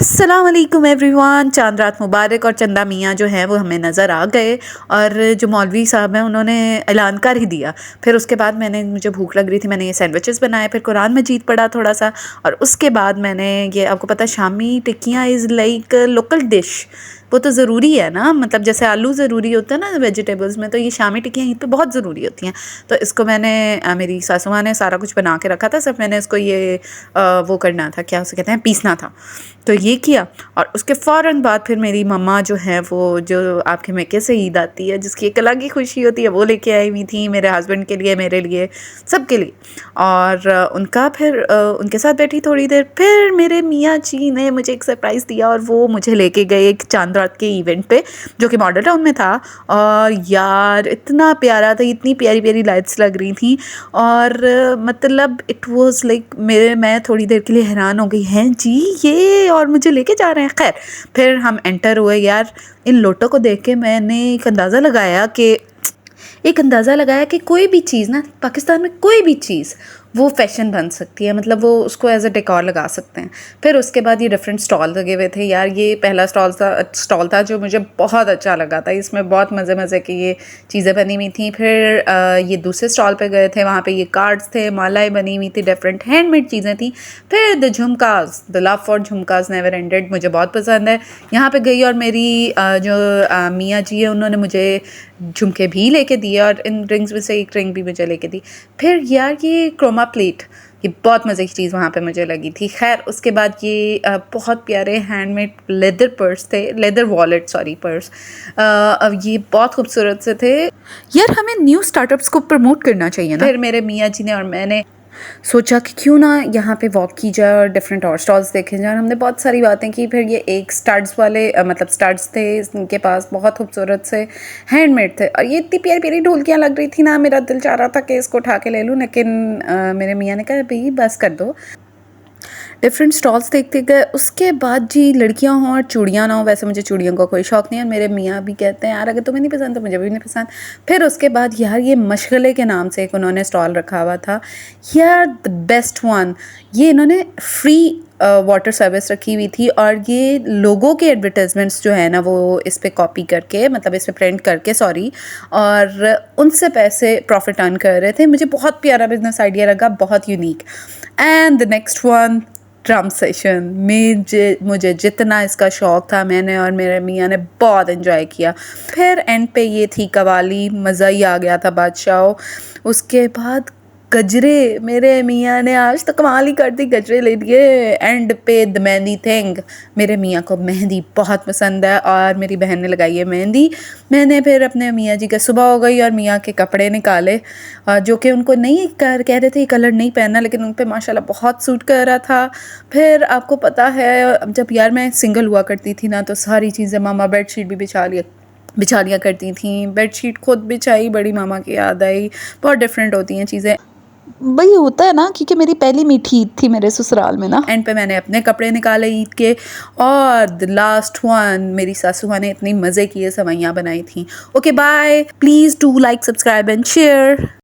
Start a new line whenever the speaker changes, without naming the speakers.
अस्सलाम वालेकुम एवरीवन। चांद रात मुबारक। और चंदा मियाँ जो हैं वो हमें नज़र आ गए और जो मौलवी साहब हैं उन्होंने ऐलान कर ही दिया। फिर उसके बाद मुझे भूख लग रही थी, मैंने ये सैंडविचेस बनाए, फिर कुरान मजीद पढ़ा थोड़ा सा, और उसके बाद मैंने ये, आपको पता है शामी टिक्कियाँ इज़ लाइक लोकल डिश, वो तो ज़रूरी है ना, मतलब जैसे आलू ज़रूरी होता है ना वेजिटेबल्स में, तो ये शामी टिक्कियाँ ईद पे बहुत ज़रूरी होती हैं। तो इसको मैंने मेरी सासू माँ ने सारा कुछ बना के रखा था, सिर्फ मैंने इसको ये वो करना था, क्या उसे कहते हैं, पीसना था। तो ये किया और उसके फ़ौरन बाद फिर मेरी मम्मा जो है वो, जो आपके मैके से ईद आती है जिसकी एक अलग ही खुशी होती है, वो लेके आई हुई थी मेरे हस्बैंड के लिए, मेरे लिए, सबके लिए। और उनका फिर उनके साथ बैठी थोड़ी देर, फिर मेरे मियाँ जी ने मुझे एक सरप्राइज़ दिया और वो मुझे लेके गए एक चांद रात के इवेंट पे जो कि मॉडल टाउन में था। और यार इतना प्यारा था, इतनी प्यारी प्यारी लाइट्स लग रही थी, और मतलब इट वाज लाइक मैं थोड़ी देर के लिए हैरान हो गई, हैं जी ये, और मुझे लेके जा रहे हैं। खैर फिर हम एंटर हुए। यार इन लोटों को देख के मैंने एक अंदाज़ा लगाया कि कोई भी चीज़ ना पाकिस्तान में, कोई भी चीज़ वो फैशन बन सकती है, मतलब वो उसको एज अ डेकोर लगा सकते हैं। फिर उसके बाद ये डिफरेंट स्टॉल लगे हुए थे। यार ये पहला स्टॉल था जो मुझे बहुत अच्छा लगा था, इसमें बहुत मज़े मज़े की ये चीज़ें बनी हुई थी। फिर ये दूसरे स्टॉल पे गए थे, वहाँ पे ये कार्ड्स थे, मालाएँ बनी हुई थी, डिफरेंट हैंडमेड चीज़ें थी। फिर the jhumkas, the love for jhumkas never ended, मुझे बहुत पसंद है। यहाँ पे गई और मेरी जो मियाँ जी है उन्होंने मुझे झुमके भी लेके दिए और इन रिंग्स में से एक रिंग भी मुझे लेके दी। फिर यार ये क्रोमा प्लेट, ये बहुत मज़े की चीज़ वहाँ पे मुझे लगी थी। खैर उसके बाद ये बहुत प्यारे हैंडमेड लेदर पर्स थे, लेदर वॉलेट, सॉरी पर्स, अब ये बहुत खूबसूरत से थे। यार हमें न्यू स्टार्टअप्स को प्रमोट करना चाहिए ना। फिर मेरे मियाँ जी ने और मैंने सोचा कि क्यों ना यहाँ पे वॉक की जाए और डिफरेंट और स्टॉल्स देखे जाए। हमने बहुत सारी बातें की। फिर ये एक स्टड्स वाले मतलब स्टड्स थे इनके पास, बहुत खूबसूरत से हैंडमेड थे, और ये इतनी प्यारी प्यारी ढोलकियाँ लग रही थी ना, मेरा दिल चाह रहा था कि इसको उठा के ले लूँ, लेकिन मेरे मियाँ ने कहा भाई बस कर दो। डिफरेंट स्टॉल्स देखते गए। उसके बाद जी लड़कियां हों और चूड़ियाँ ना हो, वैसे मुझे चूड़ियों का कोई शौक़ नहीं है, मेरे मियाँ भी कहते हैं यार अगर तुम्हें नहीं पसंद तो मुझे भी नहीं पसंद। फिर उसके बाद यार ये मशगले के नाम से एक उन्होंने स्टॉल रखा हुआ था, यार द बेस्ट वन। ये इन्होंने फ्री वाटर सर्विस रखी हुई थी, और ये लोगों के एडवर्टाइजमेंट्स जो है ना वो इस पर कॉपी करके, मतलब इस पर प्रिंट करके, सॉरी, और उनसे पैसे प्रॉफिट अर्न कर रहे थे। मुझे बहुत प्यारा बिजनेस आइडिया लगा, बहुत unique. And the next one, drum session. मुझे जितना इसका शौक़ था, मैंने और मेरे मियाँ ने बहुत एंजॉय किया। फिर एंड पे ये थी कवाली, मज़ा ही आ गया था बादशाह। उसके बाद गजरे, मेरे मियाँ ने आज तो कमाल ही कर दी, गजरे ले लिए। एंड पे द मेहंदी थिंग, मेरे मियाँ को मेहंदी बहुत पसंद है और मेरी बहन ने लगाई है मेहंदी। मैंने फिर अपने मियाँ जी का सुबह हो गई और मियाँ के कपड़े निकाले, जो कि उनको नहीं कह रहे थे ये कलर नहीं पहनना, लेकिन उन पे माशाल्लाह बहुत सूट कर रहा था। फिर आपको पता है जब यार मैं सिंगल हुआ करती थी ना, तो सारी चीज़ें मामा बेडशीट भी बिछा लिया करती थी। बेडशीट खुद बिछाई, बड़ी मामा की याद आई, बहुत डिफरेंट होती हैं चीज़ें।
वही होता है ना, क्योंकि मेरी पहली मीठी ईद थी मेरे ससुराल में ना।
एंड पे मैंने अपने कपड़े निकाले ईद के, और द लास्ट वन मेरी सासू माँ ने इतनी मज़े किए, सवैयाँ बनाई थी। Okay bye, please do like, subscribe and share.